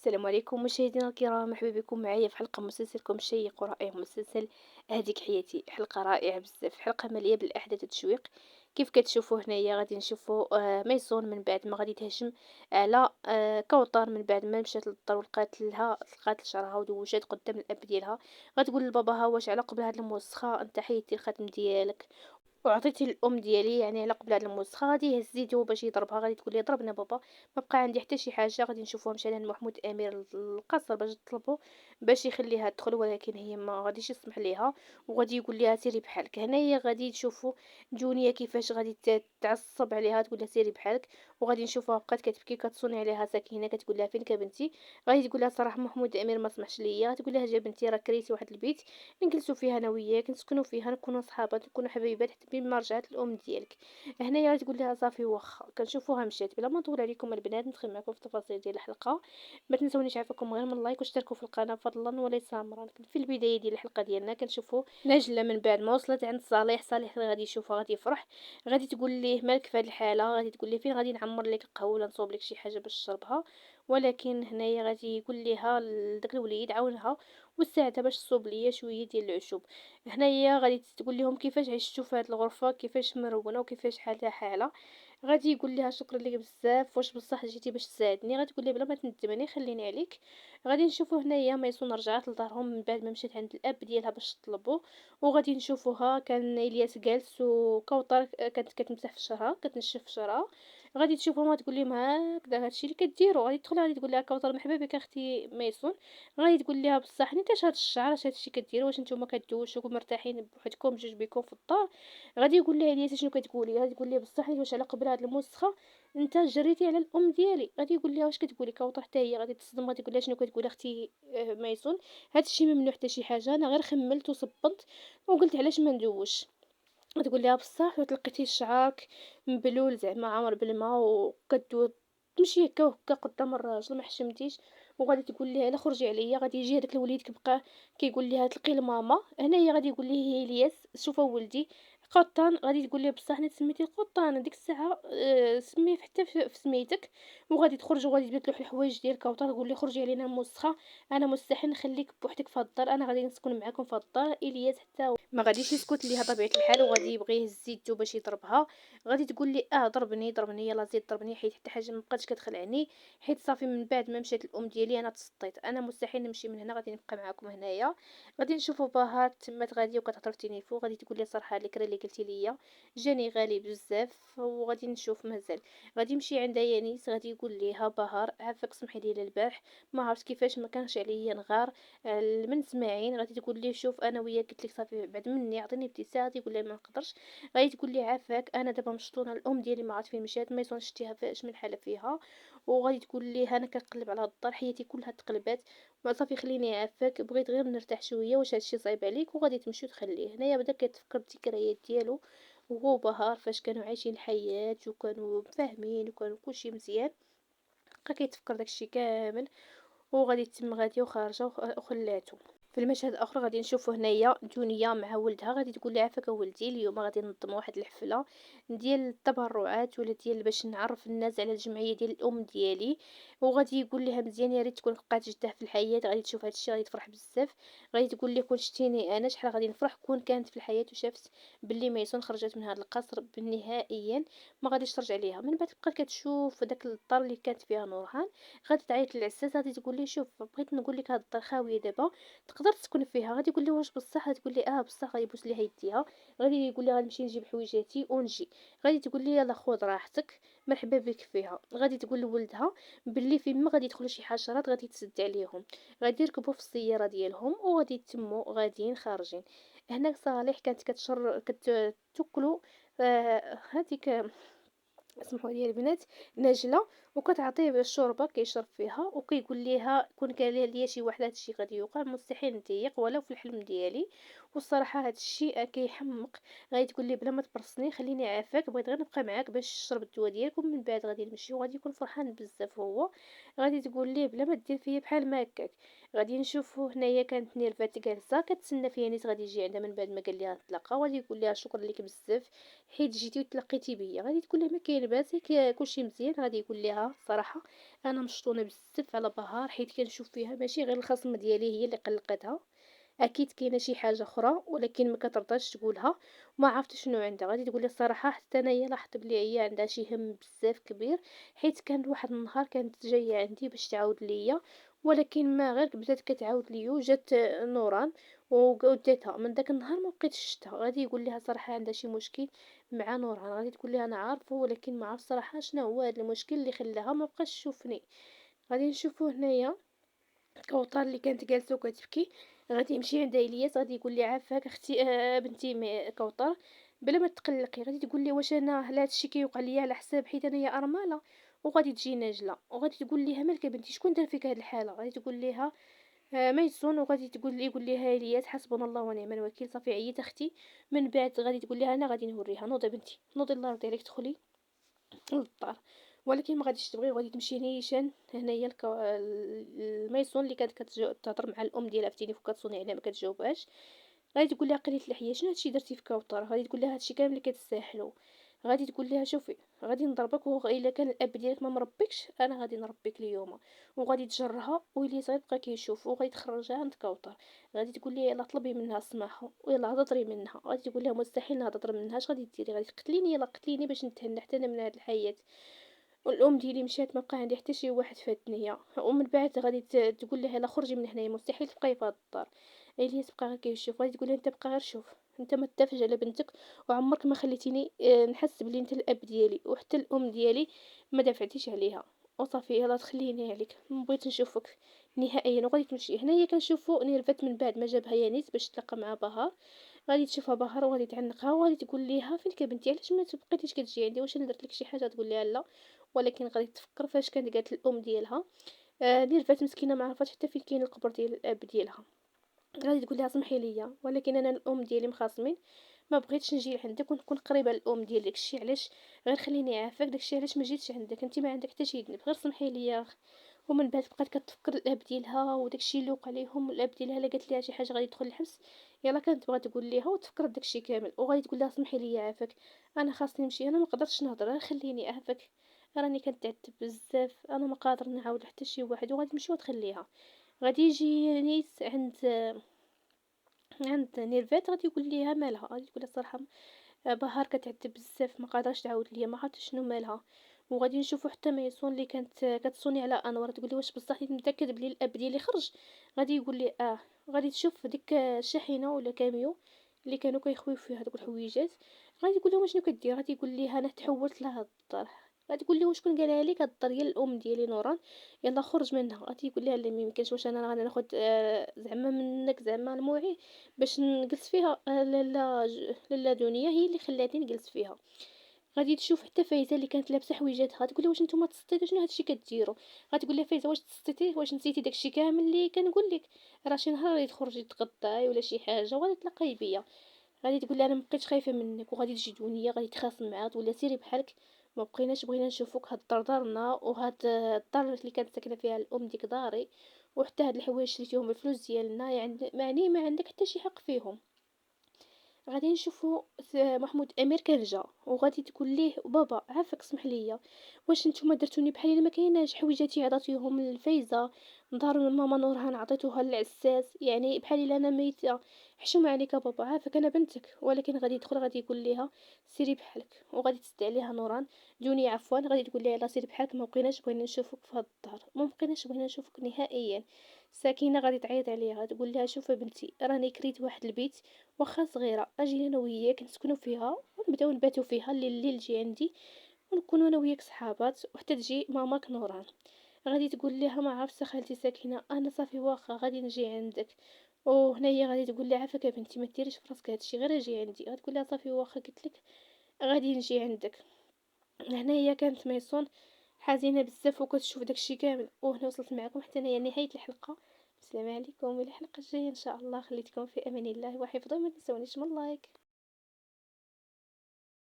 السلام عليكم مشاهدينا الكرام، مرحبا بكم معايا في حلقة من مسلسلكم الشيق ورائع مسلسل أهديك حياتي. حلقة رائعة بزاف، حلقة مليئة بالأحداث والتشويق. كيف كتشوفوا هنايا غادي نشوفوا ميسون من بعد ما غادي تهجم على كوثر، من بعد ما مشات للدار ولقات لها لقات شعرها ودوشات قدام الاب ديالها. غتقول لباباها: واش على قبل هاد الموسخة انت حيدتي الخاتم ديالك وعطيتي الام ديالي؟ يعني على قبل هاد الموسخه. غادي يهز يدو باش يضربها، غادي تقول لي: ضربنا بابا، ما بقى عندي حتى شي حاجه. غادي نشوفوها مشى لعند محمود امير للقصر باش تطلبو باش يخليها تدخل، ولكن هي ما غاديش يسمح ليها وغادي يقول لها سيري بحالك. هنايا غادي تشوفوا دنيا كيفاش غادي تعصب عليها، تقول لها سيري بحالك. وغادي نشوفها بقات كتبكي كتصوني عليها سكينه، كتقول لها: فينك بنتي؟ غادي تقول لها: صراحه محمود امير ما سمحش ليا. تقول لها: جا بنتي، راه كريتي واحد البيت نجلسوا فيها انا وياك، نسكنوا فيها، نكونوا صحابات، نكونوا حبايبات حتى بين ما رجعت الام ديالك. هنايا غتقول لها: صافي واخا. كنشوفوها مشات. بلا ما نطول عليكم البنات، ندخل معكم في التفاصيل ديال الحلقه. ما تنسونيش عافاكم غير من لايك واشتركوا في القناه فضلا وليس امرا. في البدايه ديال الحلقه ديالنا كنشوفوا نجله من بعد ما وصلت عند صالح غادي يشوفها غادي يفرح. غادي تقول ليه: مالك في هذه الحاله؟ غادي تقول ليه: فين غادي نعمر لك القهوه ولا نصوب لك شي حاجه باش تشربها؟ ولكن هنايا غادي يقول ليها داك الوليد: عاونها وساعدها باش تصوب ليا شويه ديال العشب. هنايا غادي تقول لهم: كيفاش عشتوا في هذه الغرفه، كيفاش مرونه وكيفاش حالها حاله. غادي يقول لها: شكرا لك بزاف، واش بصح جيتي باش تساعدني؟ غتقول ليه: بلا ما تندمني خليني عليك. غادي نشوفوا هنايا ميسون رجعت لدارهم من بعد ما مشات عند الاب ديالها باش تطلبو. وغادي نشوفوها كان الياس جالس وكوثر كانت كتمسح في شعرها، كتنشف في شعرها. غادي تشوفهم تقول لهم: هكذا هادشي اللي كديروا؟ غادي تدخل غادي تقول لها كوثر: مرحبا بك اختي ميسون. غادي تقول لها: بصح نيتاش هاد الشعر، اش هادشي كديروا؟ واش نتوما كدوشوا مرتاحين بوحدكم بجوج بكم في الدار؟ غادي يقول لها: الياس شنو كتقولي؟ غادي تقول ليه: بصح واش على قبل هاد الموسخه انت جريتي على الام ديالي؟ غادي يقول لها: واش كتقولي؟ كوطح حتى هي غادي تصدم، غادي تقول لها: شنو كتقولي اختي ميسون؟ هادشي ممنوع حتى شي حاجه، انا غير خملت وصبنت وقلت علاش ما ندوش. تقول لها: بصح لقيتي شعرك مبلول زعما عامر بالماء وكدو تمشي هكا وهكا قدام الراجل ما حشمتيش؟ وغادي تقول لها: لا خرجي عليا. غادي يجي هذاك الوليد كيبقى كيقول لها: تلقي لماما. هنايا غادي يقول ليه الياس: شوفوا ولدي قطان. غادي تقول ليه: بصح حنا سميتي قطان ديك الساعه سميه حتى في سميتك. وغادي تخرج وغادي تبدل له الحوايج ديال كوثر. تقول لي: خرجي علينا موسخه، انا مستحيل نخليك بوحدك في الدار، انا غادي نسكن معاكم في الدار. الياس حتى ما غاديش يسكت ليها طبيعة الحال وغادي يبغي يهز يدو باش يضربها. غادي تقول لي: ضربني يلا زيد ضربني، حيت حتى حاجه ما بقاتش كتخلعني، حيت صافي من بعد ما مشات الام ديالي انا تسطيت، انا مستحيل نمشي من هنا، غادي نبقى معاكم هنايا. غادي نشوفوا بهار تمات غادي وكتهضر في التليفون. غادي تقول لي: صراحه الكرا اللي قلتي ليا جاني غالي بزاف. وغادي نشوف مازال. غادي يمشي عند يانيس. غادي يقول ليها: بهار عافاك سمحي لي البارح ما عرفت كيفاش ما كانش عليا نغار من سماعين. غادي تقول لي: شوف انا وياك قلت لك صافي بعد مني عطيني ابتسام. غادي يقول لها: ما نقدرش. غادي تقول لي: عافاك انا دابا مشطونه، الام ديالي ما عرفت فين مشات، ما يصون شتيها فاش من حاله فيها. وغادي تقول لي: انا كنقلب على هاد الدار حياتي كلها تقلبات، ما صافي خليني عافاك، بغيت غير نرتاح شويه، واش هادشي صعيب عليك؟ وغادي تمشي وتخليه. هنايا بدا كيتفكر الذكريات ديالو وهو بهار فاش كانوا عايشين الحياه وكانوا فاهمين وكانوا كلشي مزيان. بقى كيتفكر داكشي كامل. وغادي تتم غاديه وخارجه وخلاتو. في المشهد الاخر غادي نشوفوا هنايا دنيا مع ولدها. غادي تقول لي: عافاك ولدي، اليوم غادي ننظم واحد الحفله ديال التبرعات ولا ديال باش نعرف الناس على الجمعيه ديال الام ديالي. وغادي يقول لها: مزيان، يا ريت تكون بقات جده في الحياه. غادي تشوف هذا الشيء غادي تفرح بزاف. غادي تقول لي: كون شتيني انا شحال غادي نفرح كون كانت في الحياه وشافت باللي ميسون خرجت من هذا القصر نهائيا ما غاديش ترجع ليها. من بعد بقات كتشوف داك الدار اللي كانت فيها نورهان. غادي تعيط للعساس. غادي تقول لي: شوف بغيت نقول لك هاد الدار خاويه دابا، تقدر تسكن فيها. غادي يقول لي: واش بصح؟ غتقول لي: بصح. غيبوس ليها يديها. غادي يقول لي: غنمشي نجيب حويجاتي ونجي. غادي تقول لي: يلا خذ راحتك، مرحبا بك فيها. غادي تقول لولدها باللي فين ما غادي يدخلوا شي حشرات غادي تسد عليهم. غادي يركبوا في السياره ديالهم وغادي يتموا غاديين خارجين. هناك صالح كانت كتاكلوا هذيك اسمحوا لي البنات نجله، وكتعطيه الشوربه كيشرب فيها وكيقول ليها: كون قال ليا شي واحد هادشي غادي يوقع مستحيل نضيق ولو في الحلم ديالي. والصراحه هادشي كيحمق. غادي تقول لي: بلا ما تبرسني خليني عافاك، بغيت غير نبقى معاك باش تشرب الدواء ديالك ومن بعد غادي نمشي. وغادي يكون فرحان بزاف هو. غادي تقول ليه: بلا ما دير فيا بحال ما هكاك. غادي نشوفو هنايا كانت نيرفات جالسه كتسنى فيها نيت غادي يجي عندها من بعد ما قال ليها نتلاقاو. غادي يقول لها: شكرا لك بزاف حيت جيتي وتلقيتي بيا. غادي تقول له: ما كاين لاباسك كلشي مزيان، غادي يقول ليها الصراحة أنا مشطونة بزاف على بهار، حيت كنشوف فيها ماشي غير الخصم ديالي هي اللي قلقتها، أكيد كاينة شي حاجة أخرى ولكن ما كترضاش تقولها، وما عرفت شنو عندها. غادي تقول لي الصراحة حتى أنايا لاحظت بلي هي عندها شي هم بزاف كبير، حيت كان واحد النهار كانت جاية عندي باش تعاود ليا، ولكن ما غير بدات كتعاود ليا وجات نوران وديتها من داك النهار ما بقيتش شفتها. غادي يقول لها صراحة عندها شي مشكل مع نوران، غادي تقول لها انا عارفه ولكن ما عرف صراحة شنو هو هذا المشكل اللي خلاها ما بقاش تشوفني. غادي نشوفو هنايا كوثر اللي كانت جالسه وكتبكي، غادي يمشي عند الياس غادي يقول لي عافاك اختي بنتي كوثر بلا ما تقلقي. غادي تقول لي واش انا هاد الشيء كيوقع ليا على حساب حيت انايا ارمله، وغادي تجي ناجله وغادي تقول ليها مالك بنتي شكون دار فيك هاد الحاله. غادي تقول ليها ميسون، وغادي يقول ليها الياس حسبنا الله ونعم الوكيل صافي عييت اختي. من بعد غادي تقول لها انا غادي نوريها، نوضي بنتي نوضي الله يرضي عليك دخلي للدار. ولكن ما غاديش تبغي وغادي تمشي نيشان هنايا الميسون اللي كانت كتهضر مع الام ديالها فتيني وكتصوني عليها ما كتجاوبهاش. غادي تقول لها قليله الحياه شنو هادشي درتي في كوثر. غادي تقول لها هادشي كامل اللي كتستاهلو. غادي تقول لها شوفي غادي نضربك الا كان الاب ديالك ما مربيكش انا غادي نربيك اليوم. وغادي تجرها ويلي غيبقى كيشوف وغادي تخرجها عند كوثر. غادي تقول لي يلا طلبي منها السماح ويلا هضري منها. غادي تقول لها مستحيل نهضر منها اش غادي ديري غادي تقتليني يلا قتليني باش نتهنى حتى انا من هاد الحياه. والام ديالي مشات ما بقى عندي حتى شي واحد في هاد الدنيا. ومن بعد غادي تقول لها لا خرجي من هنايا مستحيل تبقاي في هاد الدار. الياس بقى غير كيشوف. غادي تقول لها انت بقى غير شوف انت ما تدافعش على بنتك وعمرك ما خليتيني نحس بلي انت الاب ديالي وحتى الام ديالي ما دافعتيش عليها وصافي يلا تخليني عليك ما بغيت نشوفك نهائيا. وغادي تمشي هنايا كنشوفوا نيرفات من بعد ما جابها يانيس باش تلاقى مع بهار. غادي تشوفها بهار وغادي تعلقها وغادي تقول ليها فينك بنتي علاش ما تبقيتيش كتجي عندي واش انا درت لك شي حاجه. تقول لها لا، ولكن غادي تفكر فاش كانت قالت الام ديالها نيرفات مسكينه ما عرفتش حتى فين كاين القبر ديال الاب ديالها. غادي تقول لها سمحي لي ولكن انا الام ديالي مخاصمين ما بغيتش نجي عندك ونكون قريبه للام ديال داكشي علاش غير خليني عافاك داكشي علاش ما جيتش عندك انت ما عندك حتى شي ذنب غير سمحي لي. ومن بعد بقات كتفكر الاب ديالها وداكشي اللي وقع ليهم. الاب ديالها لا قالت ليها شي حاجه غادي يدخل الحبس يلا كانت تبغى تقول ليها وتفكرت داكشي كامل. وغادي تقول لها سمحي لي عافاك انا خاصني نمشي انا ما قدرتش نهضر غير خليني عافاك راني كنتعذب بزاف انا ما قادر نعاود حتى شي واحد. وغادي تمشي وتخليها. غادي يجي نيس عند نيرفات غادي يقول ليها مالها. غادي تقول الصراحه بهار كتعذب بزاف ما قادراش تعاود ليا ما عرفتش شنو مالها. وغادي نشوفوا حتى ميسون اللي كانت كتصوني على انور تقول لي واش بصح انت متاكد بلي الاب ديالي خرج. غادي يقول لي غادي تشوف ديك الشاحنه ولا كاميو اللي كانوا كيخويو فيها هذوك الحويجات. غادي تقول لهم شنو كدير. غادي يقول ليها انا تحولت لهاد الدار. غادي تقول لي شكون قالها لك هاد الدار ديال الام ديالي نوران يلا خرج منها. غادي يقول لها لا ما يمكنش واش انا غادي ناخذ زعما منك زعما الموعي باش نجلس فيها لالا دنيا هي اللي خلاتني نجلس فيها. غادي تشوف حتى فايزه اللي كانت لابسه حويجاتها تقول لها واش نتوما تسطيتوا شنو هادشي كديروا. غتقول لها فايزه واش تسطيتي واش نسيتي داكشي كامل اللي كنقول لك راه شي نهار غادي تخرجي تغداي ولا شي حاجه وغادي تلاقاي بيا. غادي تقول لها انا مبقيتش خايفه منك. وغادي تجي دنيا غادي تخاصم معاها تقول لها سيري بحالك ما بقيناش بغينا نشوفوك هاد الدار دارنا وهاد الدار اللي كانت ساكنه فيها الام ديك داري وحتى هاد الحوايج شريتيهم بالفلوس ديالنا يعني ما عندك حتى شي حق فيهم. غادي نشوفوا محمود امير كان جا وغادي تقول ليه بابا عافاك اسمح ليا واش نتوما درتوني بحال الا ما كايناش حويجاتي عطيتيهم للفايزه دار ماما نورهان عطيتوها للعساس يعني بحال الا انا ميته. حشومه عليك بابا عافاك انا بنتك. ولكن غادي يدخل غادي يقول ليها سيري بحالك. وغادي تسد عليها نوران دنيا عفوا غادي تقول ليها لا سيري بحالك ما بقيناش بغينا نشوفك في هاد الدار ما بقيناش بغينا نشوفك نهائيا. سكينه غادي تعيط عليها تقول لها شوفي بنتي راني كريت واحد البيت واخا صغيره اجي انا وياك نسكنوا فيها ونبداو نباتوا فيها الليل تجي عندي ونكونوا انا وياك صحابات وحتى تجي ماماك نوران. غادي تقول لها ما عرفت خالتي ساكنه انا صافي واخا غادي نجي عندك. وهنايا غادي تقول لها عافاك بنتي ما ديريش في راسك هادشي غير اجي عندي. غتقول لها صافي واخا قلت لك غادي نجي عندك. هنايا كانت ميسون حزينه بزاف وكتشوف داكشي كامل. وهنا وصلت معكم حتى هنايا نهايه الحلقه. السلام عليكم الى الحلقه الجايه ان شاء الله. خليتكم في امان الله وحفظه ما تنسونيش من لايك.